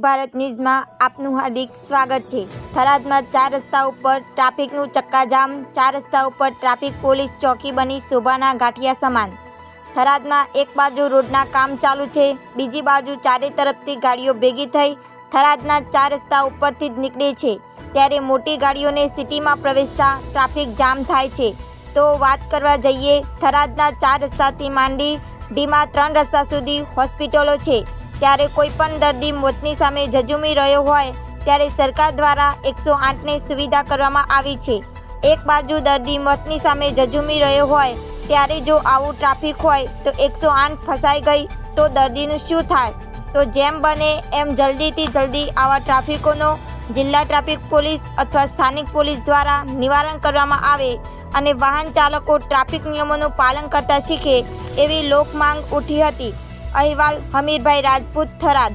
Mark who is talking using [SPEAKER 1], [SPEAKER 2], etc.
[SPEAKER 1] ભારત ન્યૂઝમાં આપનું હાર્દિક સ્વાગત છે। થરાદમાં 4 રસ્તા ઉપર ટ્રાફિકનું ચક્કાજામ। 4 રસ્તા ઉપર ટ્રાફિક પોલીસ ચોકી બની શોભાના ગાંઠિયા સમાન। થરાદમાં એક બાજુ રોડના કામ ચાલુ છે, બીજી બાજુ ચારે તરફથી ગાડીઓ ભેગી થઈ થરાદના 4 રસ્તા ઉપરથી જ નીકળે છે, ત્યારે મોટી ગાડીઓને સિટીમાં પ્રવેશતા ટ્રાફિક જામ થાય છે। તો વાત કરવા જઈએ થરાદના 4 રસ્તાથી માંડી ડીમાં 3 રસ્તા સુધી હોસ્પિટલો છે, ત્યારે કોઈ પણ દર્દી મોતની સામે ઝઝૂમી રહ્યો હોય ત્યારે સરકાર દ્વારા 108ની સુવિધા કરવામાં આવી છે। એક બાજુ દર્દી મોતની સામે ઝઝૂમી રહ્યો હોય ત્યારે જો આવું ટ્રાફિક હોય તો 108 ફસાઈ ગઈ તો દર્દીનું શું થાય? તો જેમ બને એમ જલ્દીથી જલ્દી આવા ટ્રાફિકોનો જિલ્લા ટ્રાફિક પોલીસ અથવા સ્થાનિક પોલીસ દ્વારા નિવારણ કરવામાં આવે અને વાહન ચાલકો ટ્રાફિક નિયમોનું પાલન કરતા શીખે એવી લોક માંગ ઉઠી હતી। અહેવાલ હમીરભાઈ રાજપૂત, થરાદ।